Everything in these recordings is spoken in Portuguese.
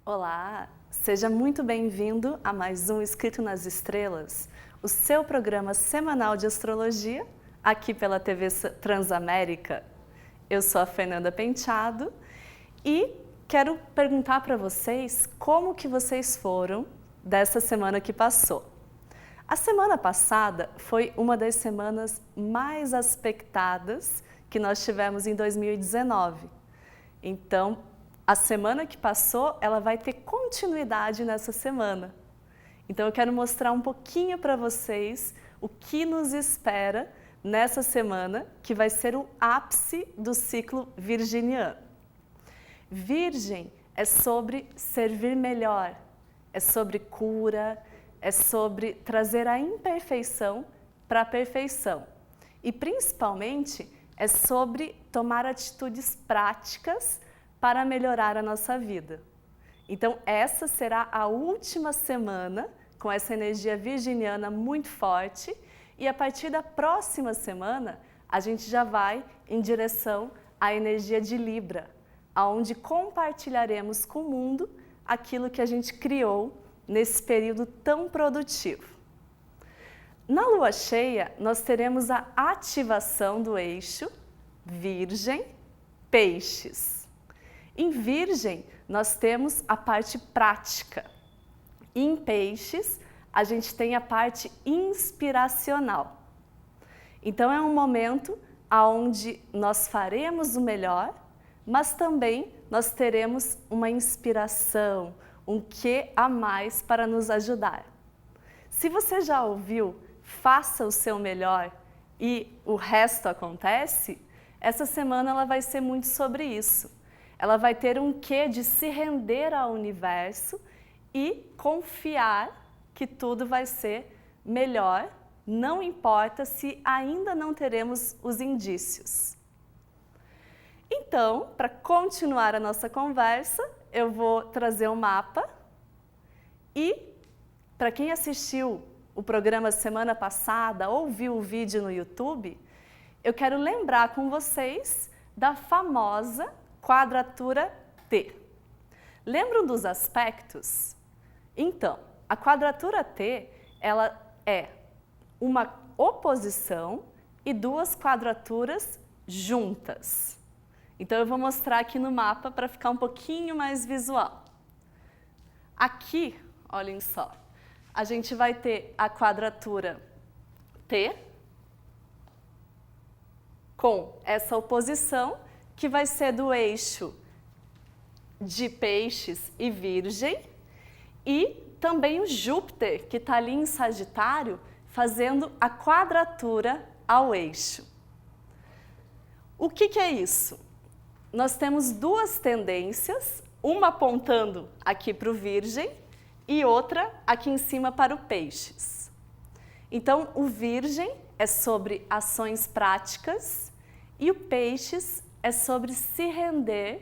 Olá, seja muito bem-vindo a mais um Escrito nas Estrelas, o seu programa semanal de astrologia, aqui pela TV Transamérica. Eu sou a Fernanda Penteado e quero perguntar para vocês como que vocês foram dessa semana que passou. A semana passada foi uma das semanas mais aspectadas que nós tivemos em 2019. Então, a semana que passou, ela vai ter continuidade nessa semana. Então eu quero mostrar um pouquinho para vocês o que nos espera nessa semana, que vai ser o ápice do ciclo virginiano. Virgem é sobre servir melhor, é sobre cura, é sobre trazer a imperfeição para a perfeição. E principalmente é sobre tomar atitudes práticas para melhorar a nossa vida. Então essa será a última semana com essa energia virginiana muito forte e a partir da próxima semana a gente já vai em direção à energia de Libra, onde compartilharemos com o mundo aquilo que a gente criou nesse período tão produtivo. Na lua cheia nós teremos a ativação do eixo Virgem-Peixes. Em Virgem, nós temos a parte prática. Em Peixes, a gente tem a parte inspiracional. Então, é um momento onde nós faremos o melhor, mas também nós teremos uma inspiração, um quê a mais para nos ajudar. Se você já ouviu, faça o seu melhor e o resto acontece, essa semana ela vai ser muito sobre isso. Ela vai ter um quê de se render ao universo e confiar que tudo vai ser melhor, não importa se ainda não teremos os indícios. Então, para continuar a nossa conversa, eu vou trazer um mapa e, para quem assistiu o programa semana passada ou viu o vídeo no YouTube, eu quero lembrar com vocês da famosa quadratura T. Lembram dos aspectos? Então, a quadratura T, ela é uma oposição e duas quadraturas juntas. Então eu vou mostrar aqui no mapa para ficar um pouquinho mais visual. Aqui, olhem só, a gente vai ter a quadratura T com essa oposição que vai ser do eixo de Peixes e Virgem, e também o Júpiter, que está ali em Sagitário, fazendo a quadratura ao eixo. O que é isso? Nós temos duas tendências, uma apontando aqui para o Virgem e outra aqui em cima para o Peixes. Então, o Virgem é sobre ações práticas e o Peixes é sobre se render,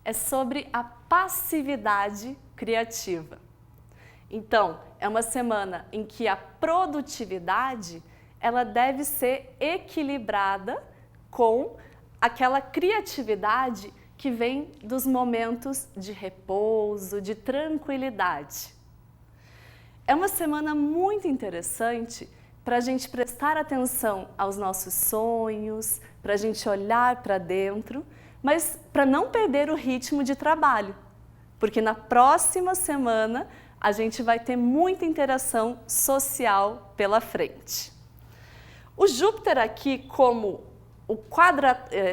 é sobre a passividade criativa. Então, é uma semana em que a produtividade ela deve ser equilibrada com aquela criatividade que vem dos momentos de repouso, de tranquilidade. É uma semana muito interessante para a gente prestar atenção aos nossos sonhos, para a gente olhar para dentro, mas para não perder o ritmo de trabalho, porque na próxima semana a gente vai ter muita interação social pela frente. O Júpiter aqui, como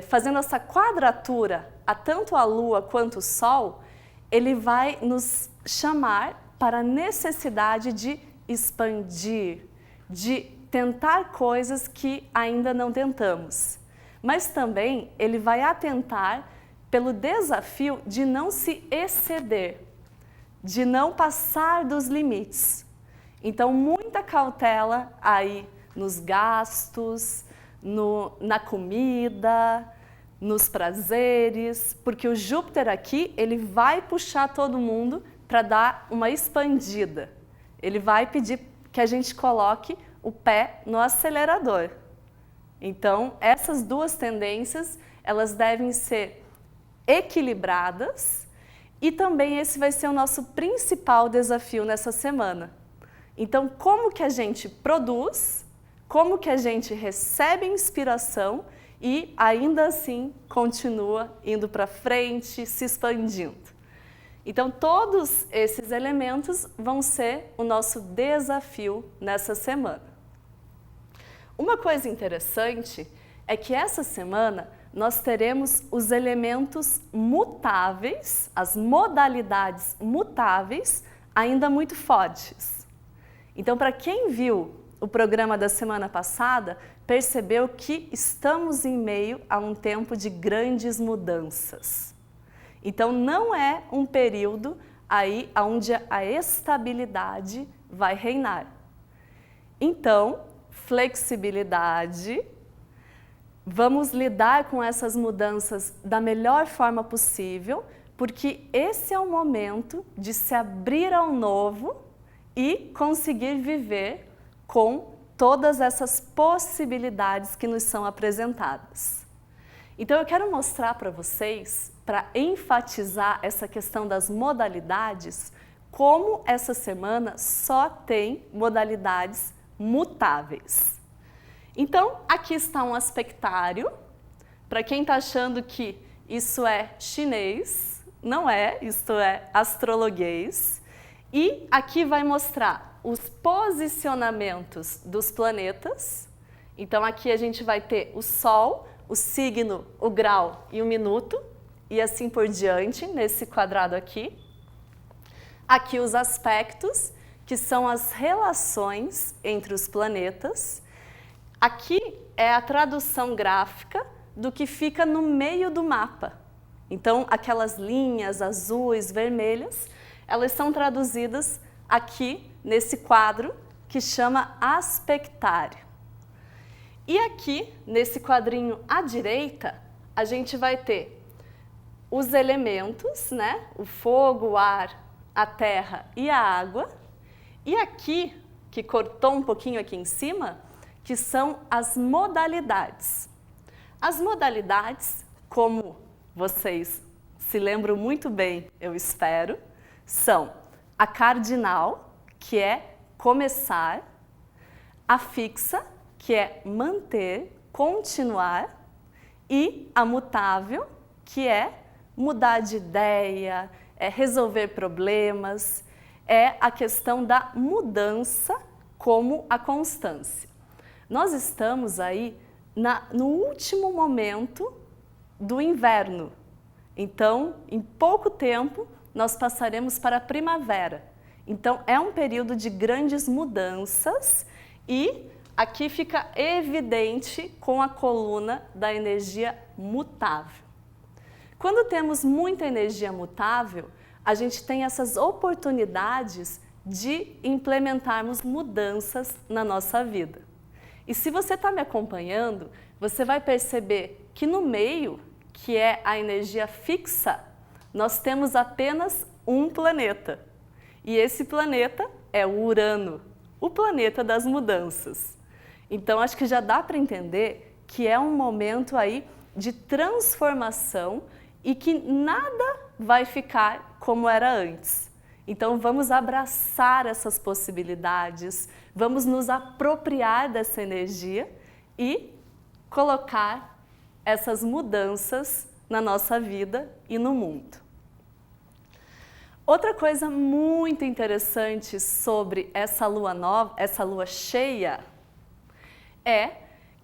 fazendo essa quadratura a tanto a Lua quanto o Sol, ele vai nos chamar para a necessidade de expandir, de tentar coisas que ainda não tentamos. Mas também ele vai atentar pelo desafio de não se exceder, de não passar dos limites. Então, muita cautela aí nos gastos, na comida, nos prazeres, porque o Júpiter aqui, ele vai puxar todo mundo para dar uma expandida. Ele vai pedir que a gente coloque o pé no acelerador. Então, essas duas tendências, elas devem ser equilibradas E também esse vai ser o nosso principal desafio nessa semana. Então, como que a gente produz, como que a gente recebe inspiração e ainda assim continua indo para frente, se expandindo. Então, todos esses elementos vão ser o nosso desafio nessa semana. Uma coisa interessante é que essa semana nós teremos os elementos mutáveis, as modalidades mutáveis, ainda muito fortes. Então, para quem viu o programa da semana passada, percebeu que estamos em meio a um tempo de grandes mudanças. Então, não é um período aí onde a estabilidade vai reinar. Então, flexibilidade, vamos lidar com essas mudanças da melhor forma possível, porque esse é o momento de se abrir ao novo e conseguir viver com todas essas possibilidades que nos são apresentadas. Então eu quero mostrar para vocês, para enfatizar essa questão das modalidades, como essa semana só tem modalidades mutáveis. Então, aqui está um aspectário. Para quem está achando que isso é chinês, não é, isto é astrologuês. E aqui vai mostrar os posicionamentos dos planetas. Então, aqui a gente vai ter o Sol, o signo, o grau e o minuto, e assim por diante, nesse quadrado aqui. Aqui os aspectos, que são as relações entre os planetas. Aqui é a tradução gráfica do que fica no meio do mapa. Então, aquelas linhas azuis, vermelhas, elas são traduzidas aqui nesse quadro que chama aspectário. E aqui, nesse quadrinho à direita, a gente vai ter os elementos, né? O fogo, o ar, a terra e a água. E aqui, que cortou um pouquinho aqui em cima, que são as modalidades. As modalidades, como vocês se lembram muito bem, eu espero, são a cardinal, que é começar, a fixa, que é manter, continuar, e a mutável, que é mudar de ideia, é resolver problemas, é a questão da mudança como a constância. Nós estamos aí no último momento do inverno. Então, em pouco tempo, nós passaremos para a primavera. Então, é um período de grandes mudanças e aqui fica evidente com a coluna da energia mutável. Quando temos muita energia mutável, a gente tem essas oportunidades de implementarmos mudanças na nossa vida. E se você está me acompanhando, você vai perceber que no meio, que é a energia fixa, nós temos apenas um planeta. E esse planeta é o Urano, o planeta das mudanças. Então, acho que já dá para entender que é um momento aí de transformação e que nada vai ficar como era antes. Então, vamos abraçar essas possibilidades, vamos nos apropriar dessa energia e colocar essas mudanças na nossa vida e no mundo. Outra coisa muito interessante sobre essa lua nova, essa lua cheia, é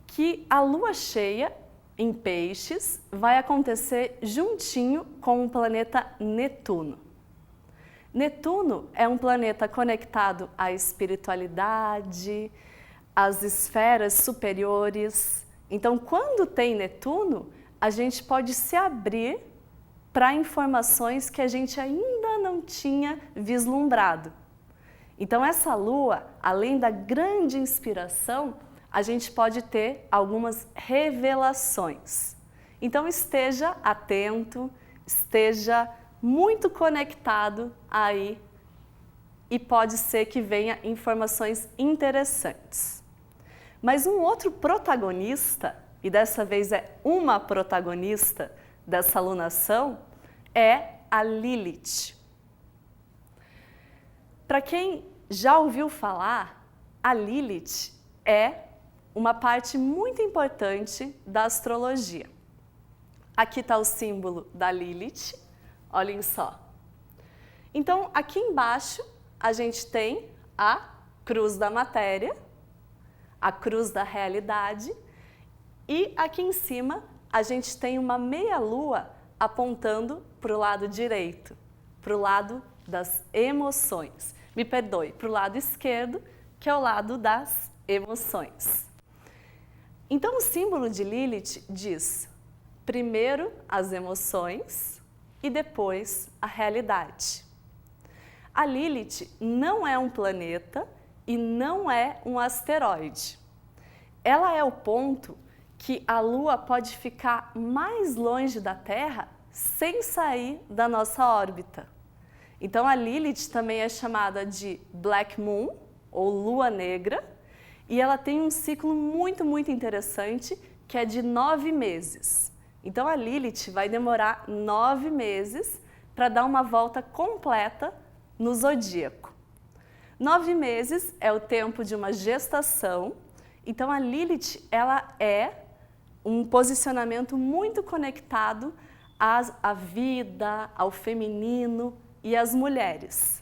que a lua cheia em Peixes vai acontecer juntinho com o planeta Netuno. Netuno é um planeta conectado à espiritualidade, às esferas superiores. Então, quando tem Netuno, a gente pode se abrir para informações que a gente ainda não tinha vislumbrado. Então, essa lua, além da grande inspiração, a gente pode ter algumas revelações. Então, esteja atento, esteja muito conectado aí e pode ser que venha informações interessantes. Mas um outro protagonista, e dessa vez é uma protagonista dessa alunação, é a Lilith. Para quem já ouviu falar, a Lilith é uma parte muito importante da astrologia. Aqui está o símbolo da Lilith, olhem só. Então, aqui embaixo, a gente tem a cruz da matéria, a cruz da realidade, e aqui em cima, a gente tem uma meia-lua apontando para o lado direito, para o lado das emoções. Me perdoe, para o lado esquerdo, que é o lado das emoções. Então, o símbolo de Lilith diz, primeiro as emoções e depois a realidade. A Lilith não é um planeta e não é um asteroide. Ela é o ponto que a Lua pode ficar mais longe da Terra sem sair da nossa órbita. Então, a Lilith também é chamada de Black Moon, ou Lua Negra, e ela tem um ciclo muito interessante, que é de 9 meses. Então, a Lilith vai demorar 9 meses para dar uma volta completa no zodíaco. 9 meses é o tempo de uma gestação, então a Lilith ela é um posicionamento muito conectado à vida, ao feminino e às mulheres.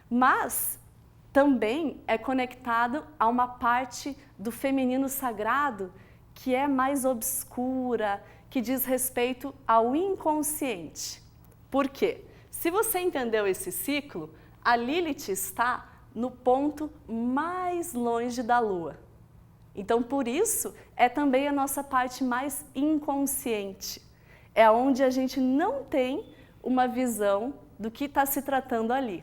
Mas também é conectado a uma parte do feminino sagrado que é mais obscura, que diz respeito ao inconsciente. Por quê? Se você entendeu esse ciclo, a Lilith está no ponto mais longe da Lua. Então, por isso, é também a nossa parte mais inconsciente. É onde a gente não tem uma visão do que está se tratando ali.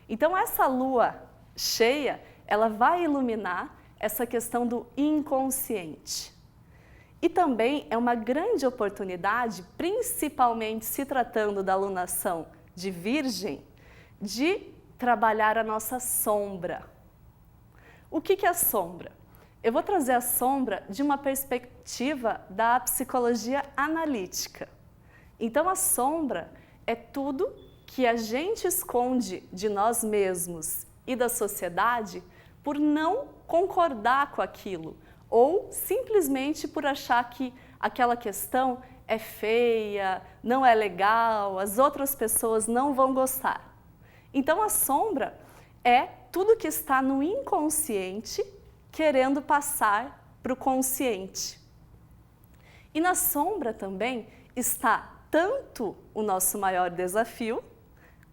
Então, essa Lua cheia, ela vai iluminar essa questão do inconsciente. E também é uma grande oportunidade, principalmente se tratando da alunação de Virgem, de trabalhar a nossa sombra. O que é a sombra? Eu vou trazer a sombra de uma perspectiva da psicologia analítica. Então, a sombra é tudo que a gente esconde de nós mesmos e da sociedade por não concordar com aquilo, ou simplesmente por achar que aquela questão é feia, não é legal, as outras pessoas não vão gostar. Então, a sombra é tudo que está no inconsciente querendo passar para o consciente. E na sombra também está tanto o nosso maior desafio,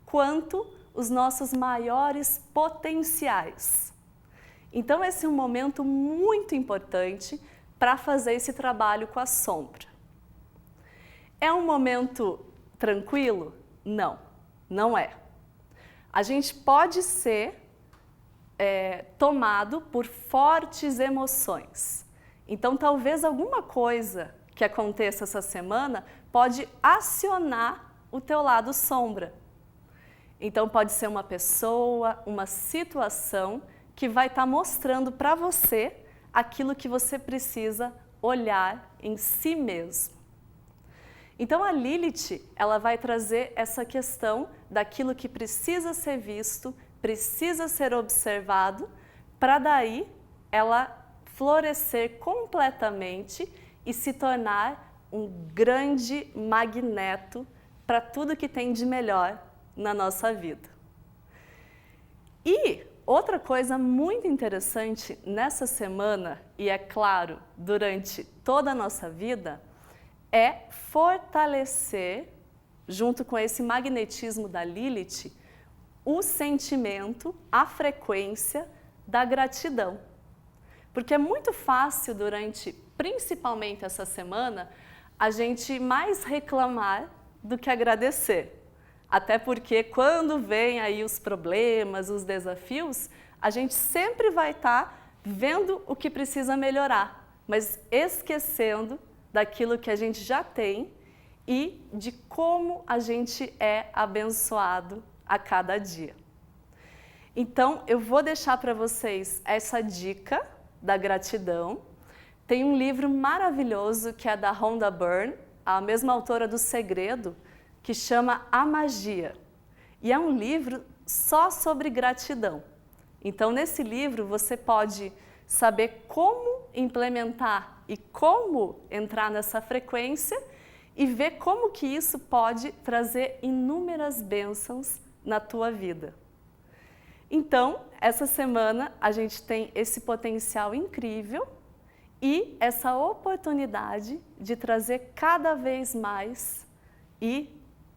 quanto os nossos maiores potenciais. Então, esse é um momento muito importante para fazer esse trabalho com a sombra. É um momento tranquilo? Não, não é. A gente pode ser tomado por fortes emoções. Então, talvez alguma coisa que aconteça essa semana pode acionar o teu lado sombra. Então, pode ser uma pessoa, uma situação que vai estar mostrando para você aquilo que você precisa olhar em si mesmo. Então, a Lilith, ela vai trazer essa questão daquilo que precisa ser visto, precisa ser observado, para daí ela florescer completamente e se tornar um grande magneto para tudo que tem de melhor na nossa vida. E outra coisa muito interessante nessa semana, e é claro, durante toda a nossa vida, é fortalecer, junto com esse magnetismo da Lilith, o sentimento, a frequência da gratidão. Porque é muito fácil durante, principalmente essa semana, a gente mais reclamar do que agradecer. Até porque quando vem aí os problemas, os desafios, a gente sempre vai estar vendo o que precisa melhorar, mas esquecendo daquilo que a gente já tem e de como a gente é abençoado a cada dia. Então, eu vou deixar para vocês essa dica da gratidão. Tem um livro maravilhoso que é da Rhonda Byrne, a mesma autora do Segredo, que chama A Magia. E é um livro só sobre gratidão. Então, nesse livro, você pode saber como implementar e como entrar nessa frequência e ver como que isso pode trazer inúmeras bênçãos na tua vida. Então, essa semana a gente tem esse potencial incrível e essa oportunidade de trazer cada vez mais e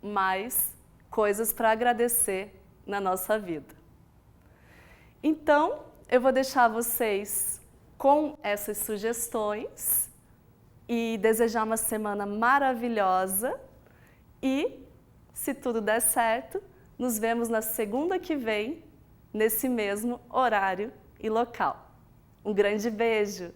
mais coisas para agradecer na nossa vida. Então, eu vou deixar vocês com essas sugestões e desejar uma semana maravilhosa e, se tudo der certo, nos vemos na segunda que vem, nesse mesmo horário e local. Um grande beijo!